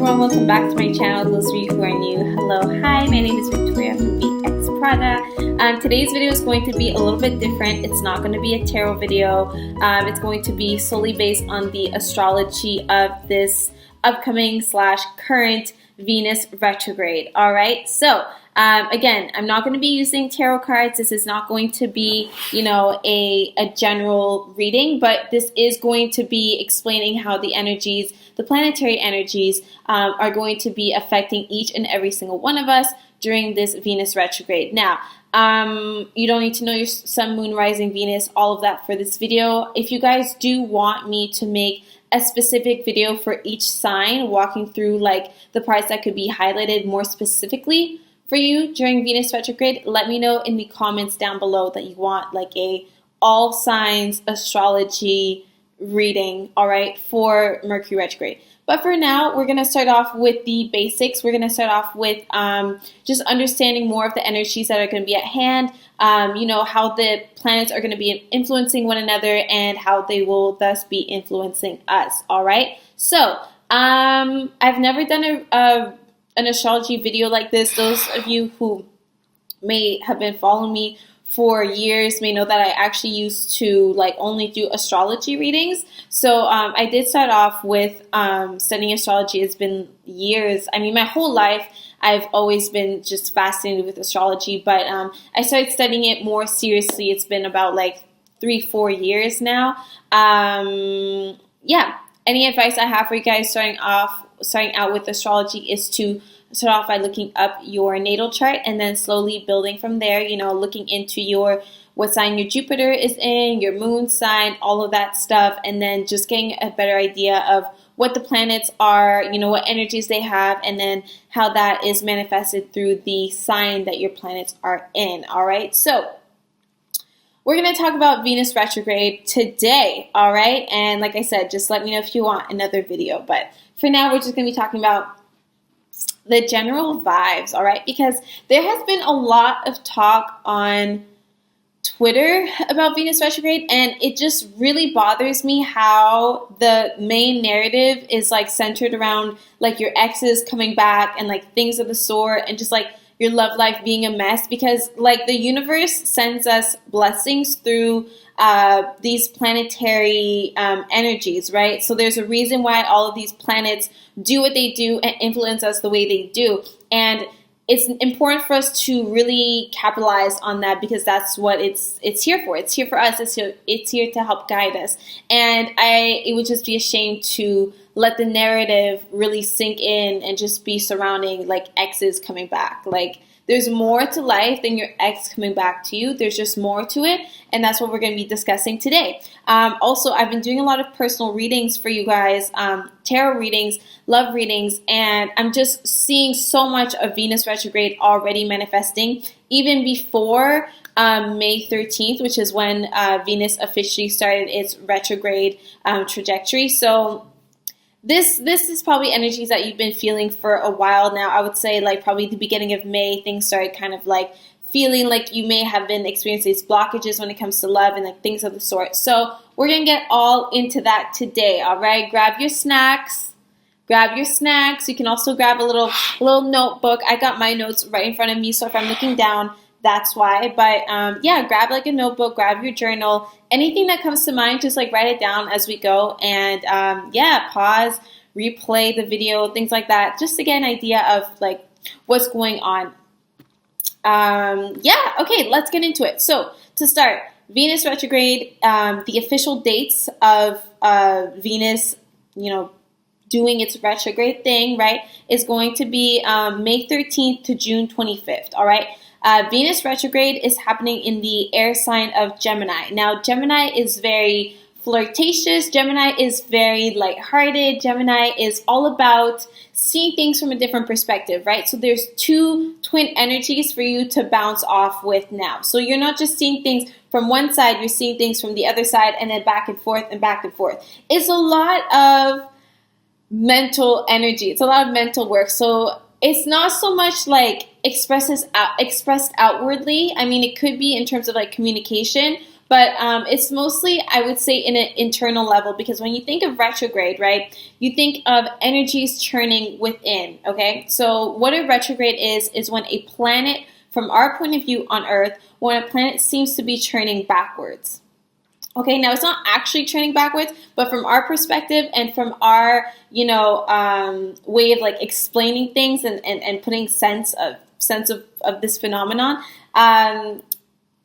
everyone, welcome back to my channel. Those of you who are new, hello, hi, my name is Victoria from VXPRADA. Today's video is going to be a little bit different. It's not going to be a tarot video. It's going to be solely based on the astrology of this upcoming / current Venus retrograde. Alright, so again, I'm not going to be using tarot cards. This is not going to be, a general reading, but this is going to be explaining how the energies, the planetary energies, are going to be affecting each and every single one of us during this Venus retrograde. Now, you don't need to know your sun, moon, rising, Venus, all of that for this video. If you guys do want me to make a specific video for each sign, walking through like the parts that could be highlighted more specifically for you during Venus retrograde, let me know in the comments down below that you want like a all signs astrology reading, all right, for Mercury retrograde. But for now, we're going to start off with the basics. We're going to start off with just understanding more of the energies that are going to be at hand, how the planets are going to be influencing one another and how they will thus be influencing us, all right? So, I've never done an astrology video like this. Those of you who may have been following me for years may know that I actually used to like only do astrology readings. So I did start off with studying astrology. It's been years. I mean, my whole life I've always been just fascinated with astrology, but I started studying it more seriously. It's been about like 3-4 years now. Yeah. Any advice I have for you guys starting out with astrology is to start off by looking up your natal chart and then slowly building from there, looking into what sign your Jupiter is in, your moon sign, all of that stuff, and then just getting a better idea of what the planets are, what energies they have, and then how that is manifested through the sign that your planets are in, all right? So we're going to talk about Venus retrograde today, all right? And like I said, just let me know if you want another video, but for now, we're just going to be talking about the general vibes, all right? Because there has been a lot of talk on Twitter about Venus retrograde, and it just really bothers me how the main narrative is like centered around like your exes coming back and like things of the sort, and just like your love life being a mess, because like the universe sends us blessings through these planetary energies, right? So there's a reason why all of these planets do what they do and influence us the way they do. And it's important for us to really capitalize on that, because that's what it's here for. It's here for us. It's here to help guide us. And it would just be a shame to let the narrative really sink in and just be surrounding like exes coming back. Like, there's more to life than your ex coming back to you. There's just more to it, and that's what we're going to be discussing today. Also, I've been doing a lot of personal readings for you guys, tarot readings, love readings, and I'm just seeing so much of Venus retrograde already manifesting, even before May 13th, which is when Venus officially started its retrograde trajectory. So This is probably energies that you've been feeling for a while now. I would say like probably the beginning of May, things started kind of like feeling like you may have been experiencing these blockages when it comes to love and like things of the sort. So we're going to get all into that today, all right? Grab your snacks. You can also grab a little notebook. I got my notes right in front of me, so if I'm looking down, that's why. But yeah, grab like a notebook, grab your journal, anything that comes to mind, just like write it down as we go. And yeah, pause, replay the video, things like that, just to get an idea of like what's going on. Yeah, okay, let's get into it. So to start, Venus retrograde, the official dates of Venus, doing its retrograde thing, right, is going to be May 13th to June 25th, all right? Venus retrograde is happening in the air sign of Gemini. Now, Gemini is very flirtatious. Gemini is very lighthearted. Gemini is all about seeing things from a different perspective, right? So there's two twin energies for you to bounce off with now. So you're not just seeing things from one side, you're seeing things from the other side, and then back and forth and back and forth. It's a lot of mental energy. It's a lot of mental work. So it's not so much like expressed outwardly. I mean, it could be in terms of like communication, but it's mostly, I would say, in an internal level, because when you think of retrograde, right, you think of energies churning within, okay? So what a retrograde is when a planet, from our point of view on Earth, when a planet seems to be churning backwards. Okay, now it's not actually turning backwards, but from our perspective and from our, way of like explaining things and putting sense of this phenomenon,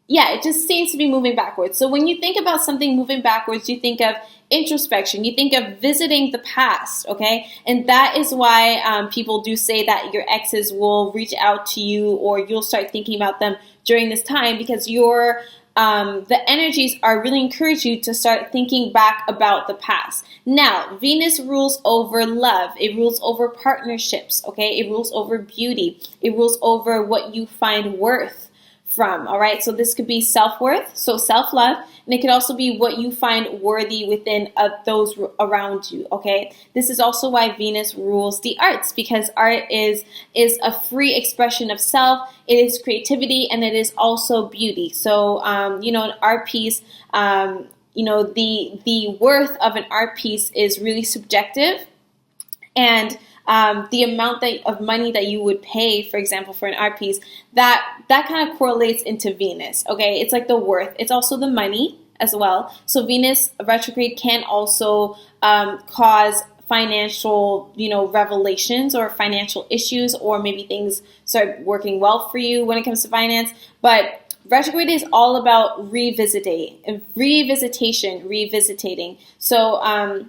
it just seems to be moving backwards. So when you think about something moving backwards, you think of introspection, you think of visiting the past, okay? And that is why people do say that your exes will reach out to you, or you'll start thinking about them during this time, because the energies are really encourage you to start thinking back about the past. Now, Venus rules over love. It rules over partnerships, okay? It rules over beauty. It rules over what you find worth from, all right? So this could be self-worth, so self-love, and it could also be what you find worthy within those around you, okay? This is also why Venus rules the arts, because art is a free expression of self, it is creativity, and it is also beauty. So, an art piece, the worth of an art piece is really subjective, and the amount of money that you would pay, for example, for an art piece, that kind of correlates into Venus, okay? It's like the worth. It's also the money as well. So Venus retrograde can also cause financial, revelations or financial issues, or maybe things start working well for you when it comes to finance. But retrograde is all about revisiting. So,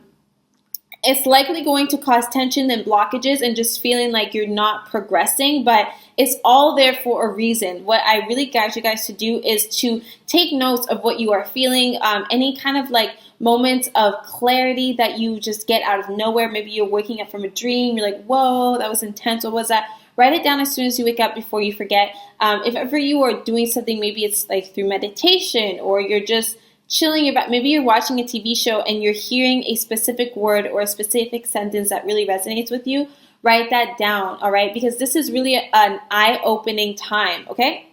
it's likely going to cause tension and blockages and just feeling like you're not progressing, but it's all there for a reason. What I really guide you guys to do is to take notes of what you are feeling, any kind of like moments of clarity that you just get out of nowhere. Maybe you're waking up from a dream, you're like, whoa, that was intense, what was that? Write it down as soon as you wake up before you forget. If ever you are doing something, maybe it's like through meditation, or you're just chilling about, maybe you're watching a TV show and you're hearing a specific word or a specific sentence that really resonates with you, write that down, all right? Because this is really an eye-opening time, okay?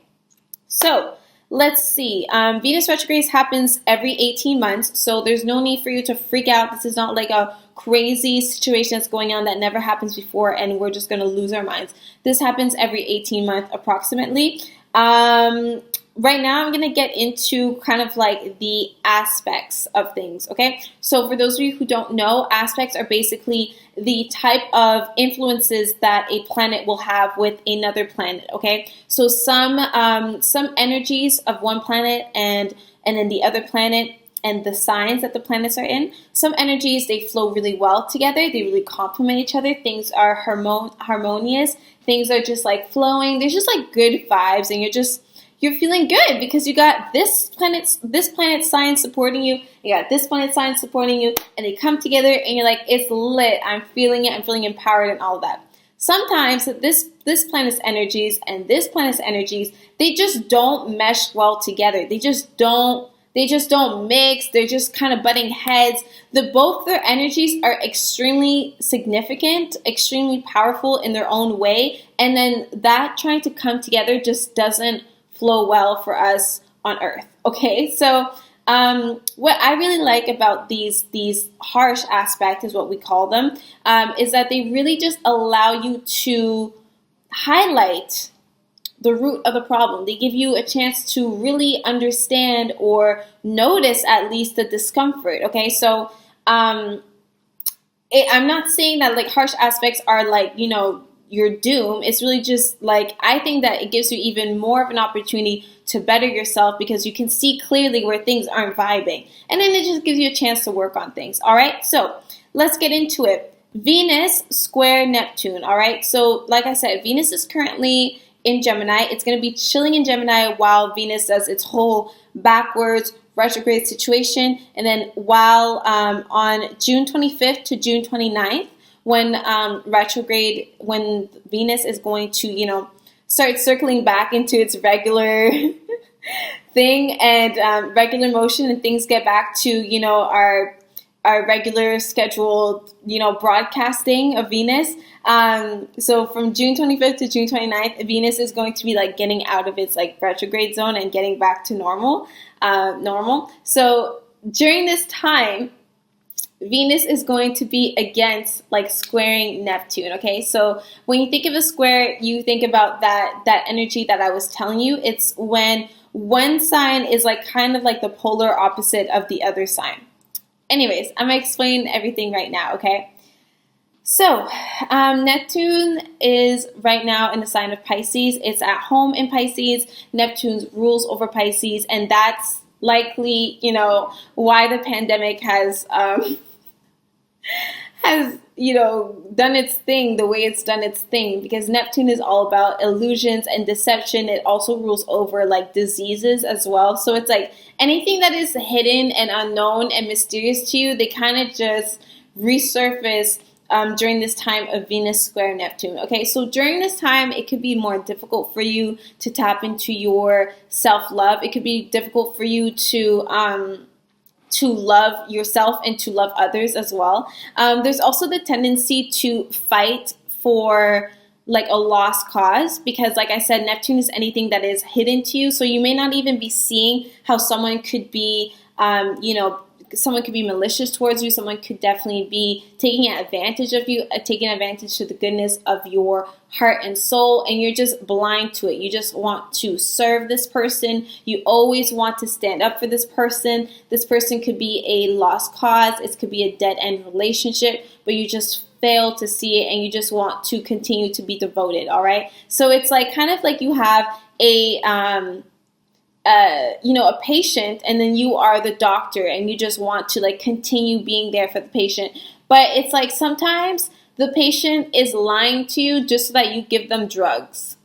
So let's see. Venus retrograde happens every 18 months, so there's no need for you to freak out. This is not like a crazy situation that's going on that never happens before and we're just going to lose our minds. This happens every 18 months approximately. Right now, I'm going to get into kind of like the aspects of things, okay? So for those of you who don't know, aspects are basically the type of influences that a planet will have with another planet, okay? So some energies of one planet and then the other planet and the signs that the planets are in, some energies, they flow really well together. They really complement each other. Things are harmonious. Things are just like flowing. There's just like good vibes, and you're feeling good because you got this planet's sign supporting you, you got this planet's sign supporting you, and they come together and you're like, it's lit, I'm feeling it, I'm feeling empowered and all of that. Sometimes this planet's energies and this planet's energies, they just don't mesh well together. They just don't mix. They're just kind of butting heads. Both their energies are extremely significant, extremely powerful in their own way, and then that trying to come together just doesn't flow well for us on Earth, okay? So what I really like about these harsh aspects, is what we call them, is that they really just allow you to highlight the root of the problem. They give you a chance to really understand or notice at least the discomfort, okay? So I'm not saying that like harsh aspects are like, your doom. It's really just like, I think that it gives you even more of an opportunity to better yourself because you can see clearly where things aren't vibing. And then it just gives you a chance to work on things. All right, so let's get into it. Venus square Neptune. All right, so like I said, Venus is currently in Gemini. It's going to be chilling in Gemini while Venus does its whole backwards retrograde situation. And then while on June 25th to June 29th, when when Venus is going to, start circling back into its regular thing and regular motion, and things get back to, our regular scheduled, broadcasting of Venus. So from June 25th to June 29th, Venus is going to be like getting out of its like retrograde zone and getting back to normal. normal. So during this time, Venus is going to be against, like, squaring Neptune, okay? So when you think of a square, you think about that energy that I was telling you. It's when one sign is like kind of like the polar opposite of the other sign. Anyways, I'm going to explain everything right now, okay? So Neptune is right now in the sign of Pisces. It's at home in Pisces. Neptune rules over Pisces, and that's likely, why the pandemic has done its thing the way it's done its thing, because Neptune is all about illusions and deception. It also rules over, like, diseases as well. So it's like anything that is hidden and unknown and mysterious to you, they kind of just resurface during this time of Venus square Neptune. Okay, so during this time, it could be more difficult for you to tap into your self-love. It could be difficult for you to love yourself and to love others as well. There's also the tendency to fight for, like, a lost cause, because, like I said, Neptune is anything that is hidden to you. So you may not even be seeing how someone could be, someone could be malicious towards you. Someone could definitely be taking advantage of you, taking advantage to the goodness of your heart and soul, and you're just blind to it. You just want to serve this person. You always want to stand up for this person. This person could be a lost cause. It could be a dead-end relationship, but you just fail to see it, and you just want to continue to be devoted, all right? So it's like kind of like you have a patient, and then you are the doctor, and you just want to, like, continue being there for the patient. But it's like sometimes the patient is lying to you just so that you give them drugs.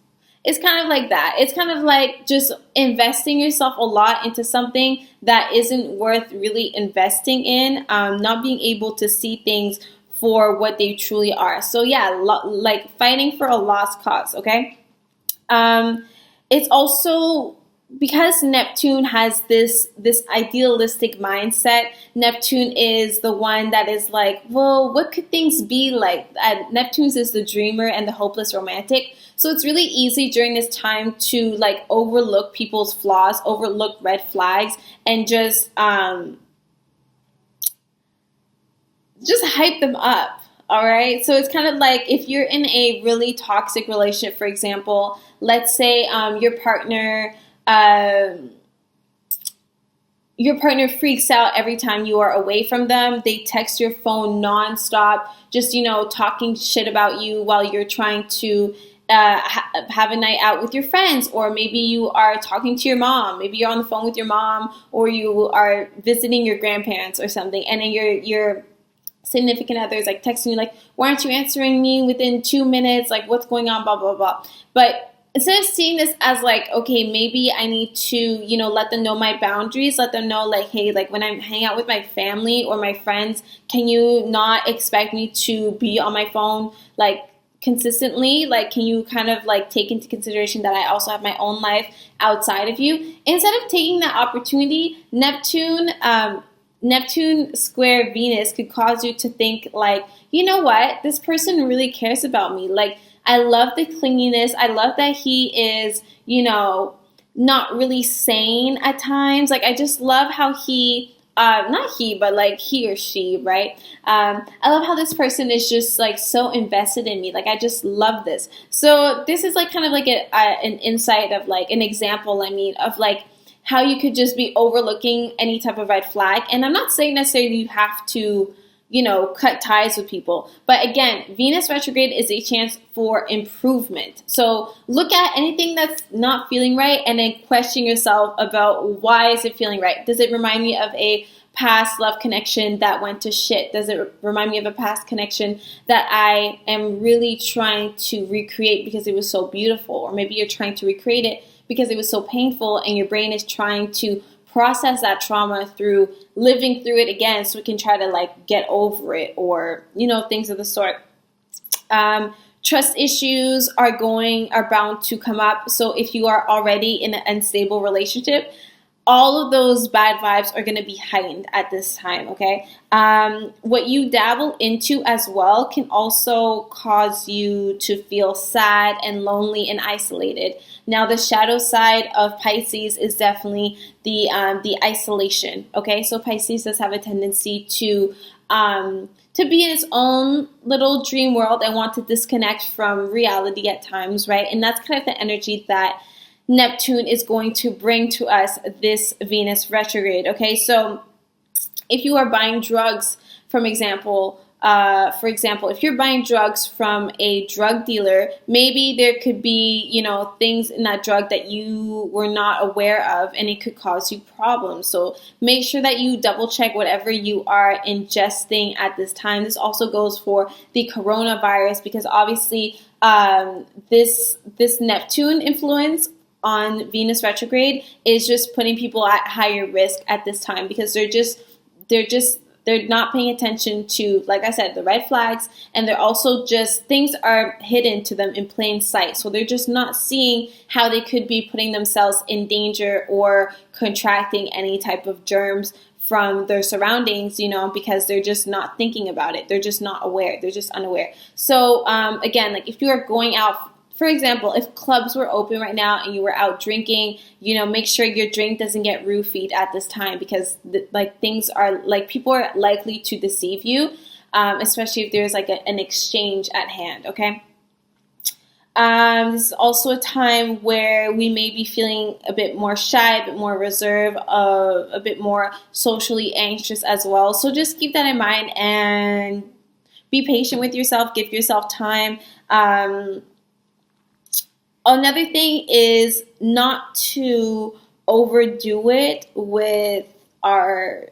It's kind of like that. It's kind of like just investing yourself a lot into something that isn't worth really investing in, not being able to see things for what they truly are. So yeah, like fighting for a lost cause, okay? It's also because Neptune has this idealistic mindset. Neptune is the one that is like, well, what could things be like? Neptune is the dreamer and the hopeless romantic. So it's really easy during this time to, like, overlook people's flaws, overlook red flags, and just hype them up. All right. So it's kind of like if you're in a really toxic relationship, for example, let's say your partner freaks out every time you are away from them. They text your phone nonstop, just, talking shit about you while you're trying to have a night out with your friends. Or maybe you are talking to your mom. Maybe you're on the phone with your mom, or you are visiting your grandparents or something. And then your significant other is, like, texting you, like, why aren't you answering me within 2 minutes? Like, what's going on? Blah, blah, blah. But instead of seeing this as, like, okay, maybe I need to, let them know my boundaries, let them know, like, hey, like, when I'm hanging out with my family or my friends, can you not expect me to be on my phone, like, consistently? Like, can you kind of, like, take into consideration that I also have my own life outside of you? Instead of taking that opportunity, Neptune square Venus could cause you to think, like, you know what, this person really cares about me. Like, I love the clinginess. I love that he is, not really sane at times. Like, I just love how he, not he, but, like, he or she, right? I love how this person is just, like, so invested in me. Like, I just love this. So this is, like, kind of like an insight of, like, an example, of, like, how you could just be overlooking any type of red flag. And I'm not saying necessarily you have to, cut ties with people. But again, Venus retrograde is a chance for improvement. So look at anything that's not feeling right and then question yourself about, why is it feeling right? Does it remind me of a past love connection that went to shit? Does it remind me of a past connection that I am really trying to recreate because it was so beautiful? Or maybe you're trying to recreate it because it was so painful, and your brain is trying to process that trauma through living through it again, so we can try to, like, get over it, or, things of the sort. Trust issues are bound to come up. So if you are already in an unstable relationship, all of those bad vibes are going to be heightened at this time, okay? What you dabble into as well can also cause you to feel sad and lonely and isolated. Now, the shadow side of Pisces is definitely the isolation, okay? So Pisces does have a tendency to be in its own little dream world and want to disconnect from reality at times, right? And that's kind of the energy that Neptune is going to bring to us this Venus retrograde, okay? So if you are buying drugs, for example, if you're buying drugs from a drug dealer, maybe there could be, things in that drug that you were not aware of, and it could cause you problems. So make sure that you double check whatever you are ingesting at this time. This also goes for the coronavirus, because obviously this Neptune influence on Venus retrograde is just putting people at higher risk at this time, because they're not paying attention to, like I said, the red flags, and they're also just, things are hidden to them in plain sight. So they're just not seeing how they could be putting themselves in danger or contracting any type of germs from their surroundings, because they're just not thinking about it. They're just not aware. They're just unaware. So again, like if you are going out, for example, if clubs were open right now and you were out drinking, make sure your drink doesn't get roofied at this time, because things are people are likely to deceive you, especially if there's an exchange at hand, okay? This is also a time where we may be feeling a bit more shy, a bit more reserved, a bit more socially anxious as well. So just keep that in mind and be patient with yourself. Give yourself time. Another thing is not to overdo it with our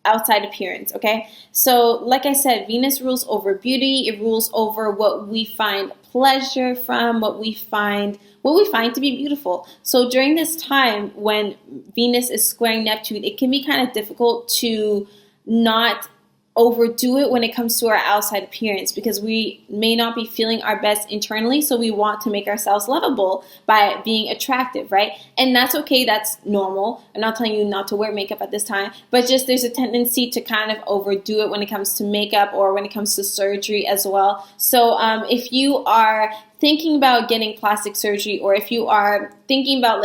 outside appearance, okay? So like I said, Venus rules over beauty. It rules over what we find pleasure from, what we find to be beautiful. So during this time when Venus is squaring Neptune, it can be kind of difficult to not overdo it when it comes to our outside appearance, because we may not be feeling our best internally, so we want to make ourselves lovable by being attractive, right? And that's okay, that's normal. I'm not telling you not to wear makeup at this time, but just there's a tendency to kind of overdo it when it comes to makeup or when it comes to surgery as well. So if you are thinking about getting plastic surgery, or if you are thinking about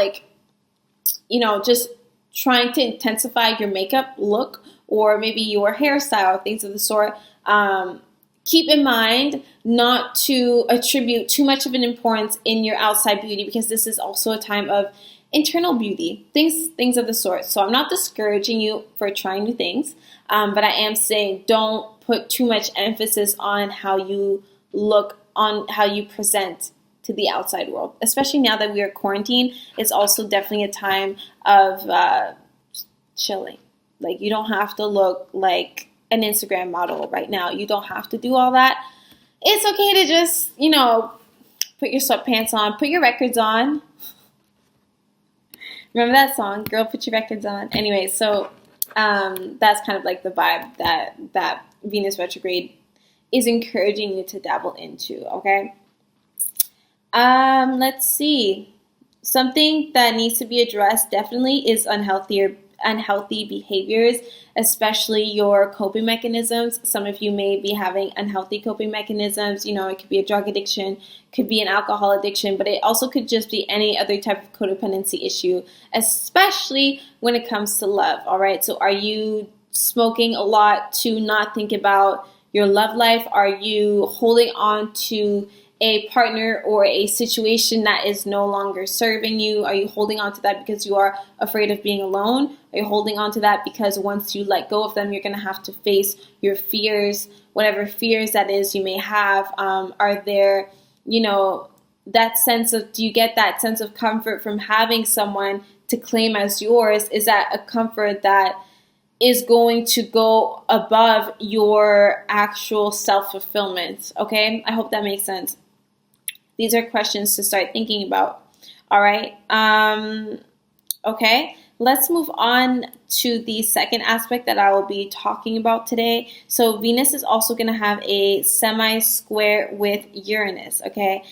just trying to intensify your makeup look, or maybe your hairstyle, things of the sort, keep in mind not to attribute too much of an importance in your outside beauty, because this is also a time of internal beauty, things of the sort. So I'm not discouraging you for trying new things, but I am saying don't put too much emphasis on how you look, on how you present to the outside world. Especially now that we are quarantined, it's also definitely a time of chilling. You don't have to look like an Instagram model right now. You don't have to do all that. It's okay to just, put your sweatpants on, put your records on. Remember that song, Girl, Put Your Records On? Anyway, so that's kind of the vibe that Venus retrograde is encouraging you to dabble into, okay? Let's see. Something that needs to be addressed definitely is unhealthy behaviors, especially your coping mechanisms. Some of you may be having unhealthy coping mechanisms. It could be a drug addiction, could be an alcohol addiction, but it also could just be any other type of codependency issue, especially when it comes to love, all right? So are you smoking a lot to not think about your love life? Are you holding on to a partner or a situation that is no longer serving you? Are you holding on to that because you are afraid of being alone? Are you holding on to that because once you let go of them, you're going to have to face your fears, whatever fears that is you may have? Are there, that sense of, do you get that sense of comfort from having someone to claim as yours? Is that a comfort that is going to go above your actual self-fulfillment? Okay, I hope that makes sense. These are questions to start thinking about. All right. Okay. Let's move on to the second aspect that I will be talking about today. So Venus is also going to have a semi-square with Uranus. Okay.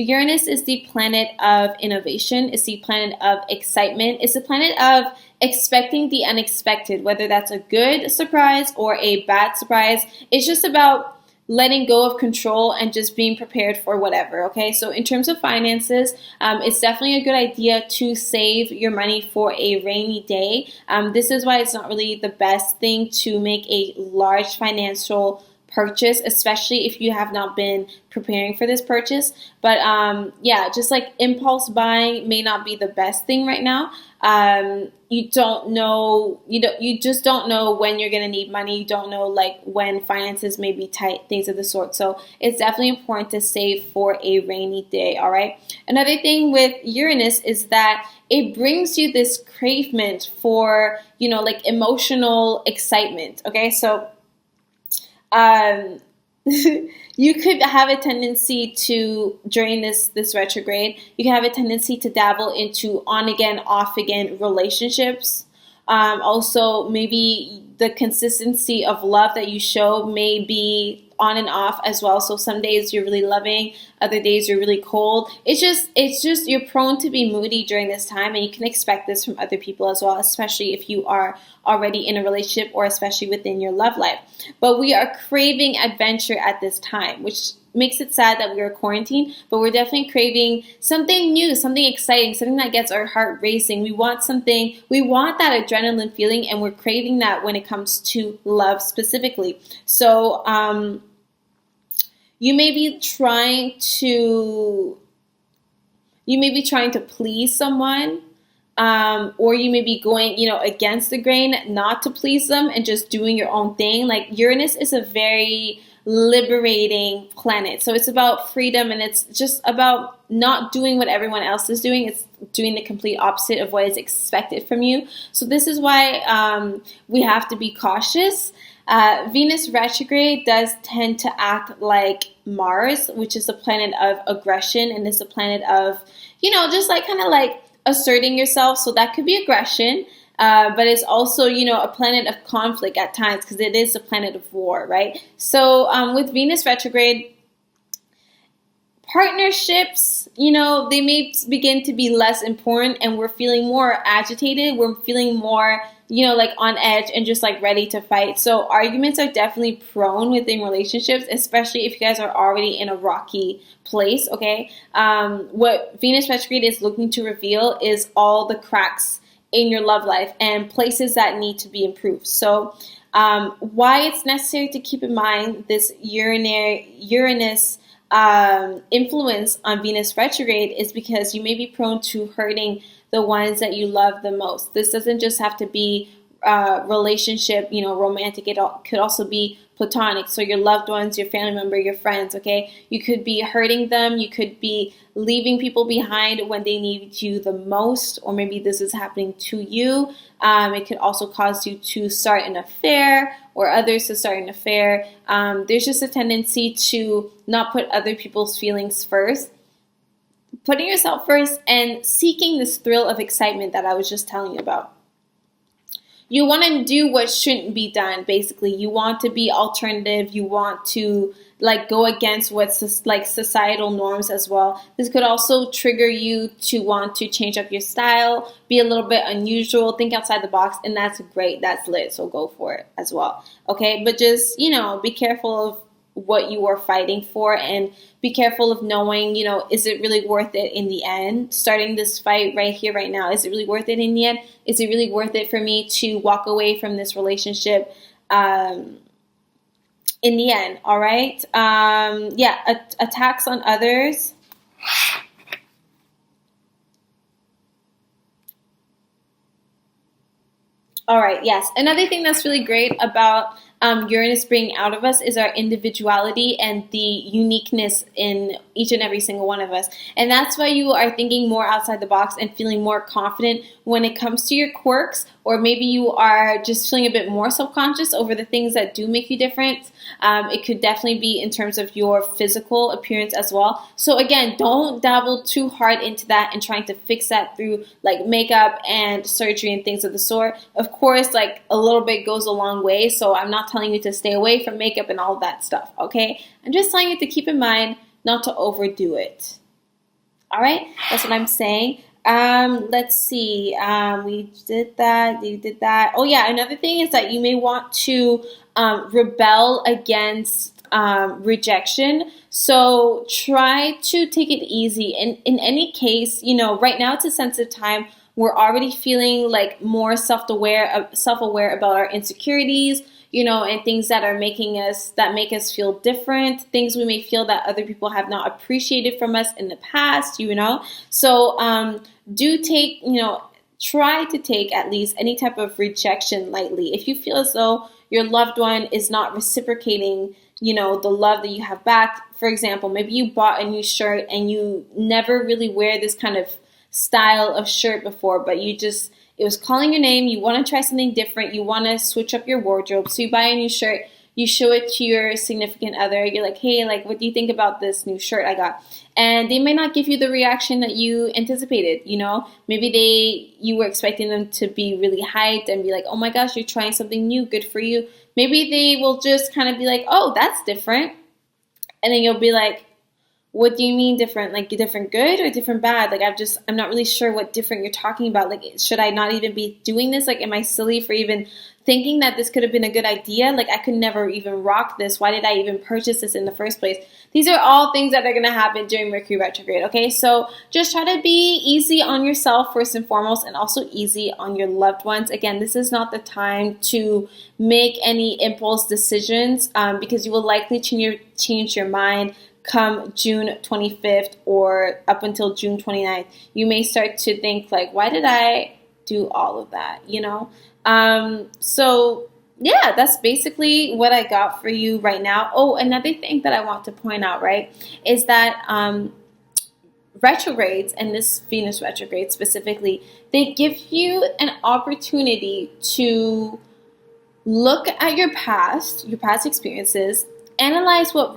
Uranus is the planet of innovation. It's the planet of excitement. It's the planet of expecting the unexpected, whether that's a good surprise or a bad surprise. It's just about letting go of control and just being prepared for whatever, okay? So in terms of finances, it's definitely a good idea to save your money for a rainy day. This is why it's not really the best thing to make a large financial purchase, especially if you have not been preparing for this purchase. But yeah, just like impulse buying may not be the best thing right now. You don't know, you just don't know when you're going to need money. You don't know like when finances may be tight, things of the sort. So it's definitely important to save for a rainy day. All right. Another thing with Uranus is that it brings you this cravement for, like emotional excitement. Okay. So, you could have a tendency to, during this retrograde, you can have a tendency to dabble into on again, off again relationships. Also, maybe the consistency of love that you show may be on and off as well. So some days you're really loving, other days you're really cold. It's just you're prone to be moody during this time, and you can expect this from other people as well, especially if you are already in a relationship or especially within your love life. But we are craving adventure at this time, which makes it sad that we are quarantined, but we're definitely craving something new, something exciting, something that gets our heart racing. We want that adrenaline feeling, and we're craving that when it comes to love specifically. So, you may be trying to please someone, or you may be going, against the grain, not to please them and just doing your own thing. Like Uranus is a very liberating planet. So it's about freedom, and it's just about not doing what everyone else is doing. It's doing the complete opposite of what is expected from you. So this is why we have to be cautious. Venus retrograde does tend to act like Mars, which is the planet of aggression, and it's a planet of, just like kind of like asserting yourself. So that could be aggression. But it's also, a planet of conflict at times, because it is a planet of war, right? So with Venus retrograde, partnerships, they may begin to be less important, and we're feeling more agitated. We're feeling more, like on edge and just like ready to fight. So arguments are definitely prone within relationships, especially if you guys are already in a rocky place, okay? What Venus retrograde is looking to reveal is all the cracks in your love life and places that need to be improved. So why it's necessary to keep in mind this Uranus influence on Venus retrograde is because you may be prone to hurting the ones that you love the most. This doesn't just have to be relationship, romantic. It could also be platonic. So your loved ones, your family member, your friends, okay? You could be hurting them. You could be leaving people behind when they need you the most, or maybe this is happening to you. It could also cause you to start an affair or others to start an affair. There's just a tendency to not put other people's feelings first. Putting yourself first and seeking this thrill of excitement that I was just telling you about. You want to do what shouldn't be done, basically. You want to be alternative. You want to go against what's like societal norms as well. This could also trigger you to want to change up your style, be a little bit unusual, think outside the box, and that's great. That's lit, so go for it as well. Okay, but just, be careful of what you are fighting for, and be careful of knowing, is it really worth it in the end? Starting this fight right here, right now, is it really worth it in the end? Is it really worth it for me to walk away from this relationship in the end? All right. Attacks on others. All right, yes. Another thing that's really great about Uranus bringing out of us is our individuality and the uniqueness in each and every single one of us. And that's why you are thinking more outside the box and feeling more confident when it comes to your quirks, or maybe you are just feeling a bit more self-conscious over the things that do make you different. It could definitely be in terms of your physical appearance as well. So again, don't dabble too hard into that and trying to fix that through like makeup and surgery and things of the sort. Of course, like a little bit goes a long way. So I'm not telling you to stay away from makeup and all of that stuff, okay? I'm just telling you to keep in mind not to overdo it. All right, that's what I'm saying. Let's see. We did that. You did that. Oh yeah, another thing is that you may want to rebel against rejection. So try to take it easy. And in any case, right now it's a sensitive time. We're already feeling like more self-aware about our insecurities, and things that make us feel different, things we may feel that other people have not appreciated from us in the past, So do take, try to take at least any type of rejection lightly. If you feel as though your loved one is not reciprocating, the love that you have back. For example, maybe you bought a new shirt and you never really wear this kind of style of shirt before, but it was calling your name. You want to try something different. You want to switch up your wardrobe. So you buy a new shirt. You show it to your significant other. You're like, hey, like, what do you think about this new shirt I got? And they may not give you the reaction that you anticipated, Maybe you were expecting them to be really hyped and be like, oh my gosh, you're trying something new. Good for you. Maybe they will just kind of be like, oh, that's different. And then you'll be like, what do you mean different? Like different good or different bad? Like I'm not really sure what different you're talking about. Like, should I not even be doing this? Like, am I silly for even thinking that this could have been a good idea? Like, I could never even rock this. Why did I even purchase this in the first place? These are all things that are going to happen during Mercury retrograde, okay? So just try to be easy on yourself first and foremost, and also easy on your loved ones. Again, this is not the time to make any impulse decisions because you will likely change your mind come June 25th or up until June 29th. You may start to think like, why did I do all of that, So yeah, that's basically what I got for you right now. Oh, another thing that I want to point out, right, is that retrogrades, and this Venus retrograde specifically, they give you an opportunity to look at your past experiences, analyze what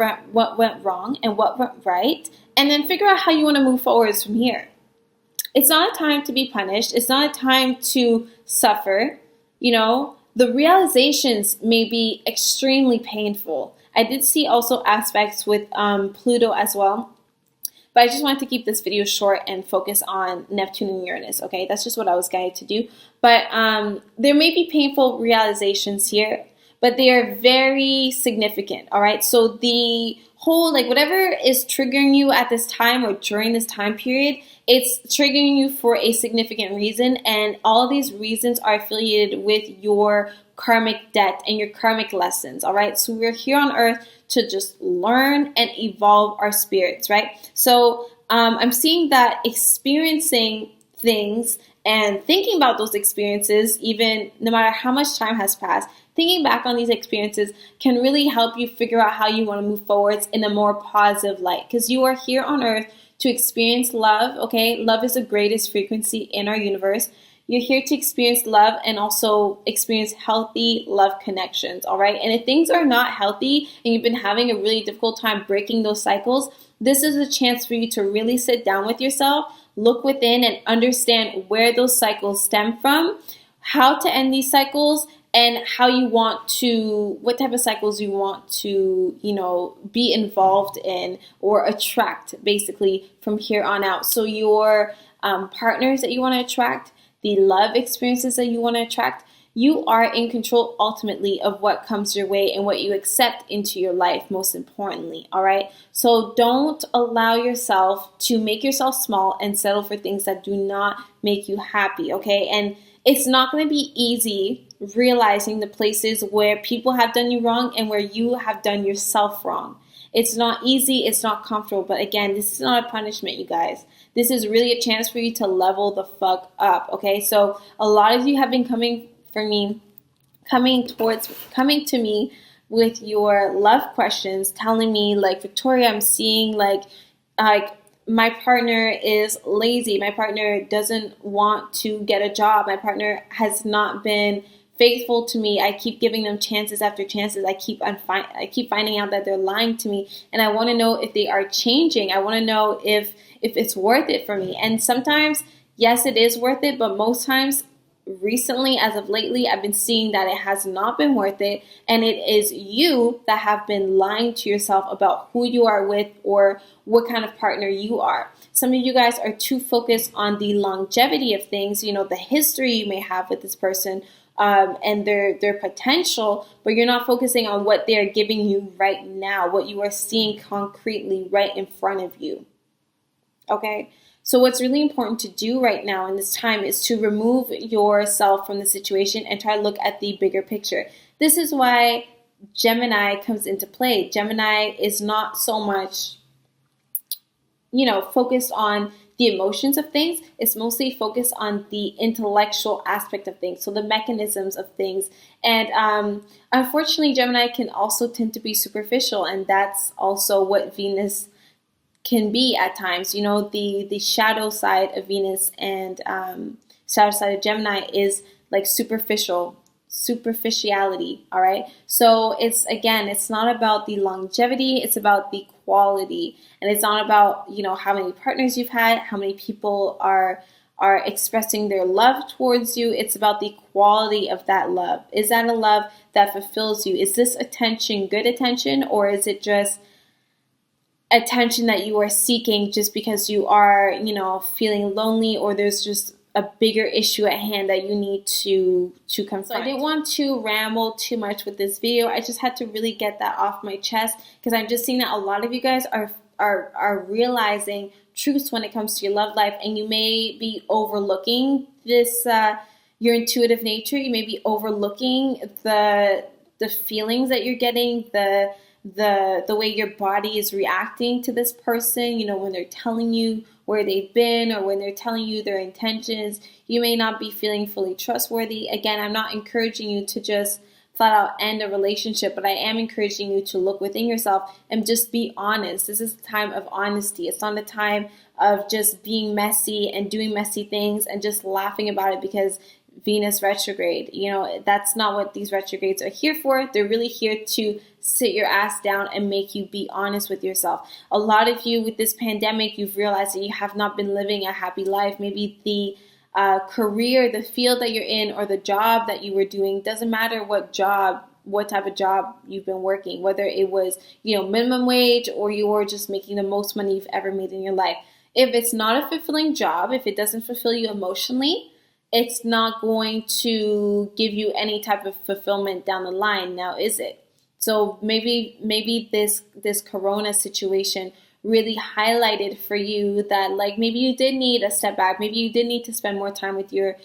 went wrong and what went right, and then figure out how you want to move forwards from here. It's not a time to be punished. It's not a time to suffer. The realizations may be extremely painful. I did see also aspects with Pluto as well. But I just wanted to keep this video short and focus on Neptune and Uranus, okay? That's just what I was guided to do. But there may be painful realizations here, but they are very significant, all right? So the whole, like, whatever is triggering you at this time or during this time period, it's triggering you for a significant reason, and all of these reasons are affiliated with your karmic debt and your karmic lessons, all right? So we're here on Earth to just learn and evolve our spirits, right? So I'm seeing that experiencing things and thinking about those experiences, even no matter how much time has passed, thinking back on these experiences can really help you figure out how you want to move forwards in a more positive light, because you are here on Earth to experience love, okay? Love is the greatest frequency in our universe. You're here to experience love and also experience healthy love connections, all right? And if things are not healthy and you've been having a really difficult time breaking those cycles, this is a chance for you to really sit down with yourself, look within, and understand where those cycles stem from, how to end these cycles, and how you want to, what type of cycles you want to, be involved in or attract basically from here on out. So your partners that you want to attract, the love experiences that you want to attract, you are in control ultimately of what comes your way and what you accept into your life, most importantly, all right? So don't allow yourself to make yourself small and settle for things that do not make you happy, okay? And it's not going to be easy realizing the places where people have done you wrong and where you have done yourself wrong. It's not easy, it's not comfortable, but again, this is not a punishment, you guys. This is really a chance for you to level the fuck up, okay? So a lot of you have been coming to me with your love questions, telling me like, Victoria, I'm seeing like my partner is lazy. My partner doesn't want to get a job. My partner has not been faithful to me. I keep giving them chances after chances. I keep finding out that they're lying to me, and I want to know if they are changing. I want to know if it's worth it for me. And sometimes, yes, it is worth it, but most times, recently, as of lately, I've been seeing that it has not been worth it, and it is you that have been lying to yourself about who you are with or what kind of partner you are. some of you guys are too focused on the longevity of things, you know, the history you may have with this person, and their potential, but you're not focusing on what they're giving you right now, what you are seeing concretely right in front of you. Okay? So what's really important to do right now in this time is to remove yourself from the situation and try to look at the bigger picture. This is why Gemini comes into play. Gemini is not so much, you know, focused on the emotions of things. It's mostly focused on the intellectual aspect of things, so the mechanisms of things. And unfortunately, Gemini can also tend to be superficial, and that's also what Venus can be at times. You know, the shadow side of Venus and shadow side of Gemini is like superficiality. All right. So it's not about the longevity. It's about the quality, and it's not about, you know, how many partners you've had, how many people are expressing their love towards you. It's about the quality of that love. Is that a love that fulfills you? Is this attention good attention, or is it just attention that you are seeking just because you are, you know, feeling lonely, or there's just a bigger issue at hand that you need to confront. So I didn't want to ramble too much with this video. I just had to really get that off my chest, because I'm just seeing that a lot of you guys are realizing truths when it comes to your love life, and you may be overlooking this your intuitive nature. You may be overlooking the feelings that you're getting, the way your body is reacting to this person, you know, when they're telling you where they've been, or when they're telling you their intentions. You may not be feeling fully trustworthy. Again, I'm not encouraging you to just flat out end a relationship, but I am encouraging you to look within yourself and just be honest. This is a time of honesty. It's not a time of just being messy and doing messy things and just laughing about it because Venus retrograde. You know, that's not what these retrogrades are here for. They're really here to sit your ass down and make you be honest with yourself. A lot of you with this pandemic, you've realized that you have not been living a happy life. Maybe the career, the field that you're in, or the job that you were doing, doesn't matter what type of job you've been working, whether it was, you know, minimum wage, or you were just making the most money you've ever made in your life. If it's not a fulfilling job, if it doesn't fulfill you emotionally, it's not going to give you any type of fulfillment down the line. Now, is it? So maybe this corona situation really highlighted for you that, like, maybe you did need a step back. Maybe you did need to spend more time with your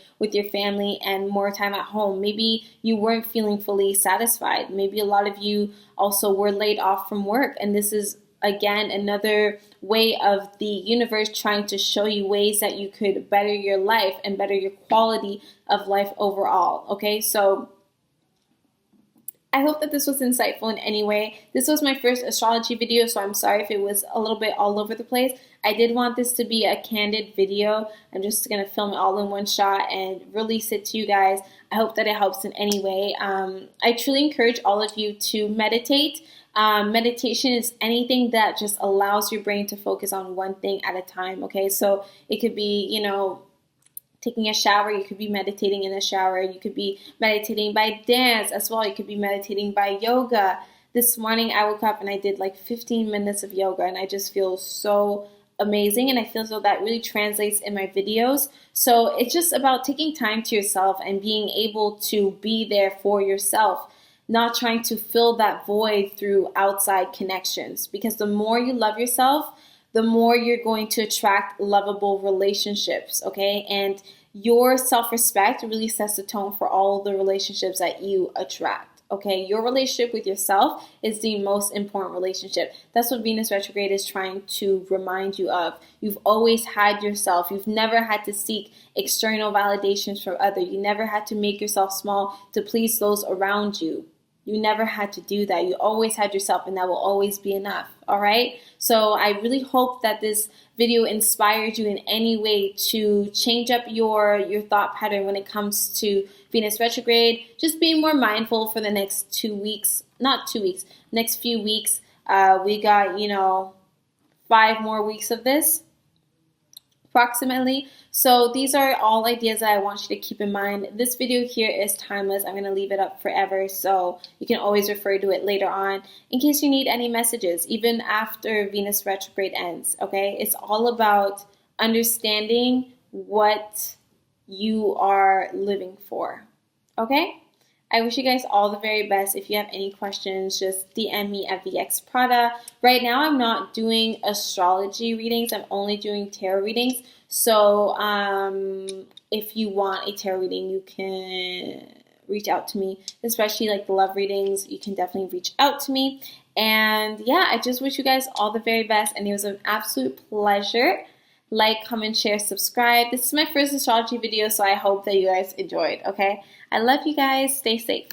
family and more time at home. Maybe you weren't feeling fully satisfied. Maybe a lot of you also were laid off from work, and this is again another way of the universe trying to show you ways that you could better your life and better your quality of life overall. Okay, so I hope that this was insightful in any way. This was my first astrology video, so I'm sorry if it was a little bit all over the place. I did want this to be a candid video. I'm just going to film it all in one shot and release it to you guys. I hope that it helps in any way. I truly encourage all of you to meditate. Meditation is anything that just allows your brain to focus on one thing at a time, okay? So it could be, you know, taking a shower. You could be meditating in the shower. You could be meditating by dance as well. You could be meditating by yoga. This morning I woke up and I did like 15 minutes of yoga, and I just feel so amazing, and I feel as though that really translates in my videos. So it's just about taking time to yourself and being able to be there for yourself, not trying to fill that void through outside connections, because the more you love yourself, the more you're going to attract lovable relationships, okay? And your self-respect really sets the tone for all the relationships that you attract, okay? Your relationship with yourself is the most important relationship. That's what Venus retrograde is trying to remind you of. You've always had yourself. You've never had to seek external validations from others. You never had to make yourself small to please those around you. You never had to do that. You always had yourself, and that will always be enough, all right? So I really hope that this video inspired you in any way to change up your thought pattern when it comes to Venus retrograde. Just being more mindful for the next 2 weeks, next few weeks. We got, 5 more weeks of this. approximately. So these are all ideas that I want you to keep in mind. This video here is timeless. I'm going to leave it up forever, so you can always refer to it later on in case you need any messages, even after Venus retrograde ends, okay? It's all about understanding what you are living for, okay? I wish you guys all the very best. If you have any questions, just DM me at VXPRADA. Right now, I'm not doing astrology readings. I'm only doing tarot readings. So if you want a tarot reading, you can reach out to me, especially like the love readings. You can definitely reach out to me. And yeah, I just wish you guys all the very best. And it was an absolute pleasure. Like, comment, share, subscribe. This is my first astrology video, so I hope that you guys enjoyed, okay? I love you guys. Stay safe.